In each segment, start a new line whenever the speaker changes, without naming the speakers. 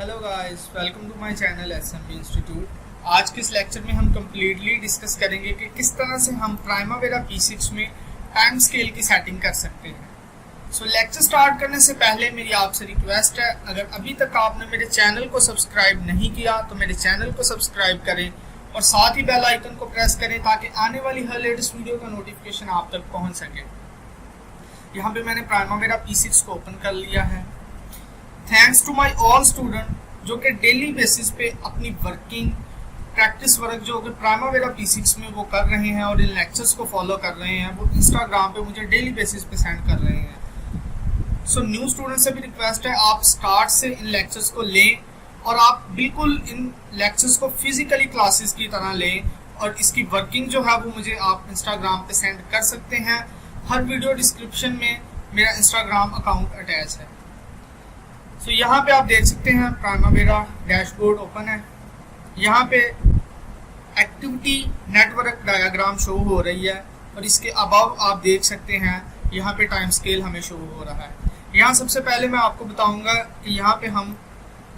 Hello guys, welcome to my channel SMB institute. आज के इस लेक्चर में हम कम्प्लीटली डिस्कस करेंगे कि किस तरह से हम प्राइमावेरा P6 में टाइम स्केल की सेटिंग कर सकते हैं। लेक्चर स्टार्ट करने से पहले मेरी आपसे रिक्वेस्ट है, अगर अभी तक आपने मेरे चैनल को सब्सक्राइब नहीं किया तो मेरे चैनल को सब्सक्राइब करें और साथ ही बेल आइकन को प्रेस करें ताकि आने वाली हर लेटेस्ट वीडियो का नोटिफिकेशन आप तक पहुंच सके। यहाँ पे मैंने प्राइमावेरा P6 को ओपन कर लिया है। Thanks to my all student जो कि डेली बेसिस पे अपनी वर्किंग प्रैक्टिस वर्क जो कि प्राइमावेरा P6 में वो कर रहे हैं और इन लेक्चर्स को फॉलो कर रहे हैं, वो इंस्टाग्राम पे मुझे डेली बेसिस पे सेंड कर रहे हैं। न्यू स्टूडेंट से भी रिक्वेस्ट है, आप स्टार्ट से इन लेक्चर्स को लें और आप बिल्कुल इन लेक्चर्स को फिजिकली क्लासेस की तरह लें और इसकी वर्किंग जो है वो मुझे आप इंस्टाग्राम पे सेंड कर सकते हैं। हर वीडियो डिस्क्रिप्शन में मेरा इंस्टाग्राम अकाउंट अटैच है। यहाँ पे आप देख सकते हैं प्राइमावेरा डैशबोर्ड ओपन है। यहाँ पे एक्टिविटी नेटवर्क डायग्राम शो हो रही है और इसके अबव आप देख सकते हैं यहाँ पे टाइम स्केल हमें शो हो रहा है। यहाँ सबसे पहले मैं आपको बताऊंगा कि यहाँ पे हम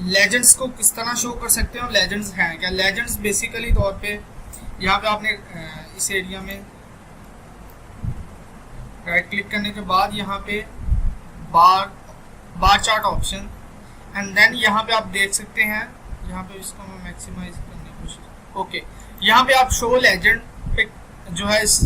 लेजेंड्स को किस तरह शो कर सकते हैं और लेजेंड्स हैं क्या। लेजेंड्स बेसिकली तौर पे यहाँ पे आपने इस एरिया में राइट क्लिक करने के बाद यहाँ पे bar chart option and then यहाँ पे आप देख सकते हैं, यहाँ पे इसको मैं मैक्सिमाइज करने की कोशिश। ओके, यहाँ पे आप शो लेजेंड पे जो है इस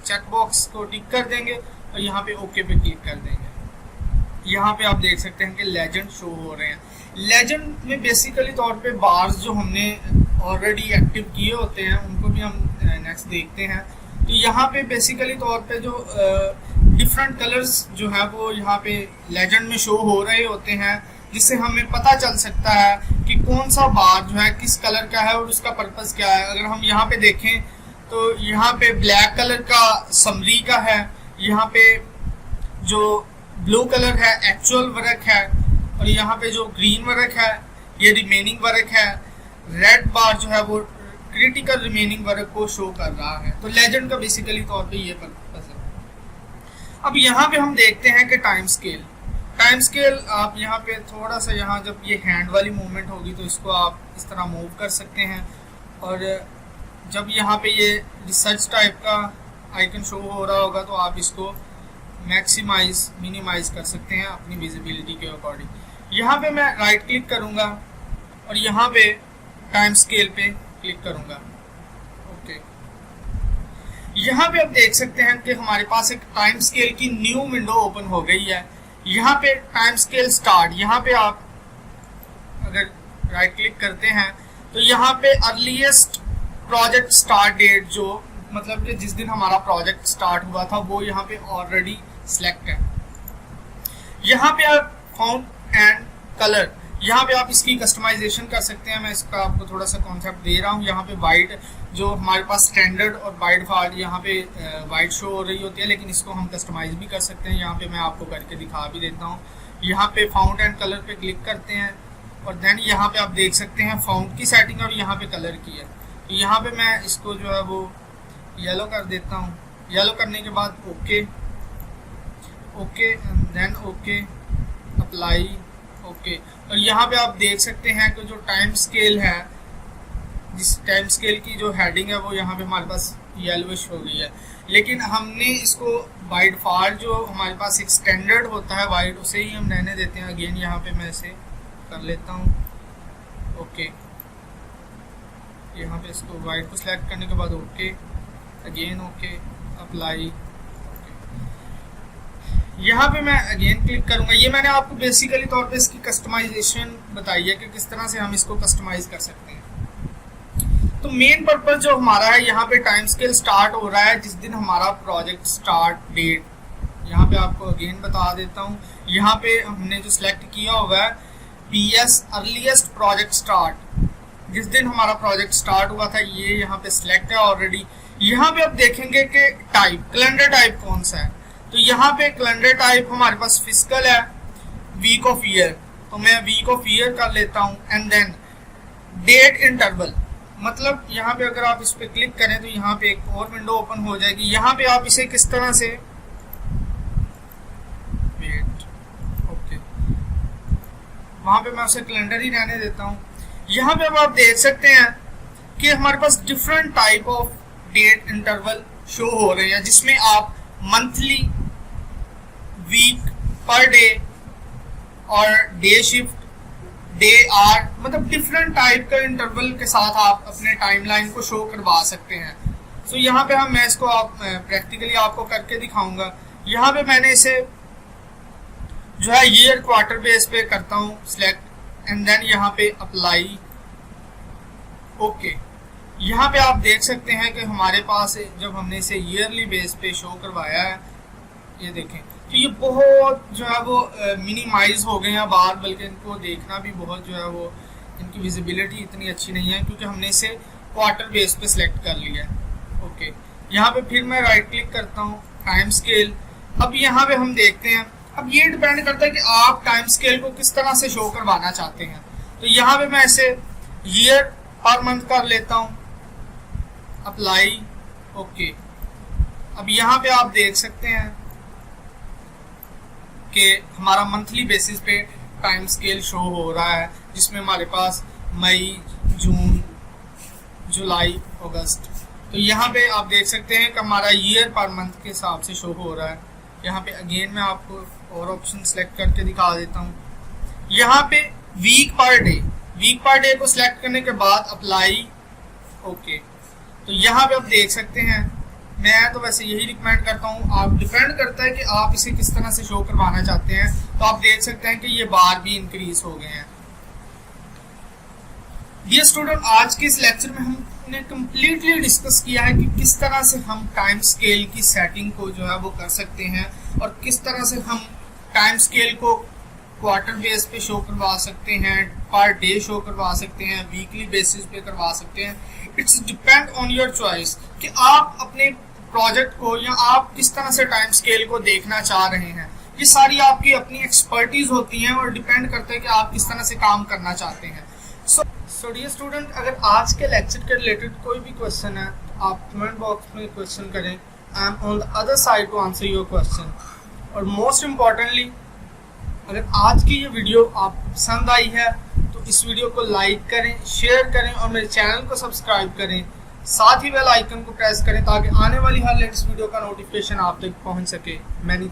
चेक बॉक्स को टिक कर देंगे और यहाँ पे ओके पे क्लिक कर देंगे। यहाँ पे आप देख सकते हैं कि लेजेंड शो हो रहे हैं। लेजेंड में बेसिकली तौर पे बार्स जो हमने ऑलरेडी एक्टिव किए होते हैं उनको भी हम नेक्स्ट देखते हैं। तो यहाँ पे बेसिकली तौर पे जो डिफरेंट कलर्स जो है वो यहाँ पे लेजेंड में शो हो रहे होते हैं, जिससे हमें पता चल सकता है कि कौन सा बार जो है किस कलर का है और उसका पर्पस क्या है। अगर हम यहाँ पे देखें तो यहाँ पे ब्लैक कलर का समरी का है, यहाँ पे जो ब्लू कलर है एक्चुअल वर्क है और यहाँ पे जो ग्रीन वर्क है ये रिमेनिंग वर्क है। रेड बार जो है वो क्रिटिकल रिमेनिंग वर्क को शो कर रहा है। तो लेजेंड का बेसिकली तौर पे ये पर्पस है। अब यहाँ पे हम देखते हैं कि टाइम स्केल आप यहाँ पे थोड़ा सा यहाँ जब ये हैंड वाली मूवमेंट होगी तो इसको आप इस तरह मूव कर सकते हैं और जब यहाँ पे ये रिसर्च टाइप का आइकन शो हो रहा होगा तो आप इसको मैक्सिमाइज मिनिमाइज कर सकते हैं अपनी विजिबिलिटी के अकॉर्डिंग। यहाँ पे मैं राइट क्लिक करूँगा और यहाँ पे टाइम स्केल पे क्लिक करूँगा। ओके, यहाँ पे आप देख सकते हैं कि हमारे पास एक टाइम स्केल की न्यू विंडो ओपन हो गई है। यहाँ पे टाइम स्केल स्टार्ट, यहाँ पे आप अगर राइट क्लिक करते हैं तो यहाँ पे अर्लीस्ट प्रोजेक्ट स्टार्ट डेट जो मतलब कि जिस दिन हमारा प्रोजेक्ट स्टार्ट हुआ था वो यहाँ पे ऑलरेडी सिलेक्ट है। यहाँ पे आप फाउंट एंड कलर, यहाँ पे आप इसकी कस्टमाइजेशन कर सकते हैं। मैं इसका आपको थोड़ा सा कॉन्सेप्ट दे रहा हूँ। यहाँ पे वाइट जो हमारे पास स्टैंडर्ड और बाय डिफॉल्ट यहाँ पे वाइट शो हो रही होती है, लेकिन इसको हम कस्टमाइज भी कर सकते हैं। यहाँ पे मैं आपको करके दिखा भी देता हूँ। यहाँ पे फाउंट एंड कलर पे क्लिक करते हैं और देन यहाँ पे आप देख सकते हैं फाउंट की सेटिंग और यहाँ पे कलर की है। तो यहाँ पे मैं इसको जो है वो येलो कर देता हूँ। येलो करने के बाद okay and then okay apply okay. और यहाँ पे आप देख सकते हैं कि जो टाइम स्केल है, जिस टाइम स्केल की जो हेडिंग है वो यहाँ पे हमारे पास येलोइश हो गई है, लेकिन हमने इसको बाय डिफॉल्ट जो हमारे पास एक स्टैंडर्ड होता है वाइट उसे ही हम रहने देते हैं। अगेन यहाँ पे मैं इसे कर लेता हूँ ओके। यहाँ पे इसको वाइट को सिलेक्ट करने के बाद ओके अगेन ओके अप्लाई। यहाँ पे मैं अगेन क्लिक करूंगा। ये मैंने आपको बेसिकली तौर पे इसकी कस्टमाइजेशन बताई है कि किस तरह से हम इसको कस्टमाइज कर सकते हैं। तो मेन पर्पस जो हमारा है, यहाँ पे टाइम स्केल स्टार्ट हो रहा है जिस दिन हमारा प्रोजेक्ट स्टार्ट डेट, यहाँ पे आपको अगेन बता देता हूँ। यहाँ पे हमने जो सिलेक्ट किया हुआ है PS अर्लीस्ट प्रोजेक्ट स्टार्ट, जिस दिन हमारा प्रोजेक्ट स्टार्ट हुआ था ये यहाँ पे सिलेक्ट है ऑलरेडी। यहाँ पे आप देखेंगे कि टाइप कैलेंडर टाइप कौन सा है, तो यहाँ पे कैलेंडर टाइप हमारे पास फिजिकल है, वीक ऑफ ईयर, तो मैं वीक ऑफ ईयर कर लेता हूँ एंड देन डेट इंटरवल। मतलब यहाँ पे अगर आप इस पे क्लिक करें तो यहाँ पे एक और विंडो ओपन हो जाएगी। यहाँ पे आप इसे किस तरह से वहां पे मैं उसे कैलेंडर ही रहने देता हूँ। यहाँ पे अब आप देख सकते हैं कि हमारे पास different type of date interval show हो रहे हैं, जिसमें आप मंथली, वीक, पर डे और डे शिफ्ट, डे, आर, मतलब डिफरेंट टाइप का इंटरवल के साथ आप अपने टाइमलाइन को शो करवा सकते हैं। तो यहाँ पे मैं इसको आप प्रैक्टिकली आपको करके दिखाऊंगा। यहाँ पे मैंने इसे जो है ईयर क्वार्टर बेस पे करता हूँ सिलेक्ट, एंड देन यहाँ पे अप्लाई, ओके। यहाँ पे आप देख सकते हैं कि हमारे पास जब हमने इसे ईयरली बेस पे शो करवाया है, ये देखें तो ये बहुत जो है वो मिनिमाइज हो गए हैं बार, बल्कि इनको देखना भी बहुत जो है वो इनकी विजिबिलिटी इतनी अच्छी नहीं है, क्योंकि हमने इसे क्वार्टर बेस पे सिलेक्ट कर लिया है, ओके। यहाँ पे फिर मैं राइट क्लिक करता हूँ, टाइम स्केल। अब यहाँ पे हम देखते हैं, अब ये डिपेंड करता है कि आप टाइम स्केल को किस तरह से शो करवाना चाहते हैं। तो यहाँ पे मैं इसे ईयर पर मंथ कर लेता हूँ, अप्लाई, ओके। अब यहाँ पे आप देख सकते हैं कि हमारा मंथली बेसिस पे टाइम स्केल शो हो रहा है, जिसमें हमारे पास मई, जून, जुलाई, अगस्त। तो यहाँ पे आप देख सकते हैं कि हमारा ईयर पर मंथ के हिसाब से शो हो रहा है। यहाँ पे अगेन मैं आपको और ऑप्शन सेलेक्ट करके दिखा देता हूँ। यहाँ पे वीक पर डे को सिलेक्ट करने के बाद अप्लाई, ओके। तो यहाँ पे आप देख सकते हैं, मैं तो वैसे यही रिकमेंड करता हूँ, आप डिपेंड करता है कि आप इसे किस तरह से शो करवाना चाहते हैं। तो आप देख सकते हैं कि ये बार भी इंक्रीज हो गए हैं। डियर स्टूडेंट, आज के इस लेक्चर में हमने कंप्लीटली डिस्कस किया है कि किस तरह से हम टाइम स्केल की सेटिंग को जो है वो कर सकते हैं, और किस तरह से हम टाइम स्केल को क्वार्टर बेस पे शो करवा सकते हैं, पर डे शो करवा सकते हैं, वीकली बेसिस पे करवा सकते हैं। It's depend on your choice कि आप अपने प्रोजेक्ट को या आप किस तरह से टाइम स्केल को देखना चाह रहे हैं। ये सारी आपकी अपनी एक्सपर्टीज होती हैं और डिपेंड करता है कि आप किस तरह से काम करना चाहते हैं। सो डियर स्टूडेंट, अगर आज के लेक्चर के रिलेटेड कोई भी क्वेश्चन है तो आप कमेंट बॉक्स में क्वेश्चन करें। I am on the other side to answer your question. और मोस्ट इम्पॉर्टेंटली, अगर आज की ये वीडियो आप पसंद आई है तो इस वीडियो को लाइक करें, शेयर करें और मेरे चैनल को सब्सक्राइब करें। साथ ही बेल आइकन को प्रेस करें ताकि आने वाली हर लेटेस्ट वीडियो का नोटिफिकेशन आप तक पहुंच सके। मैनी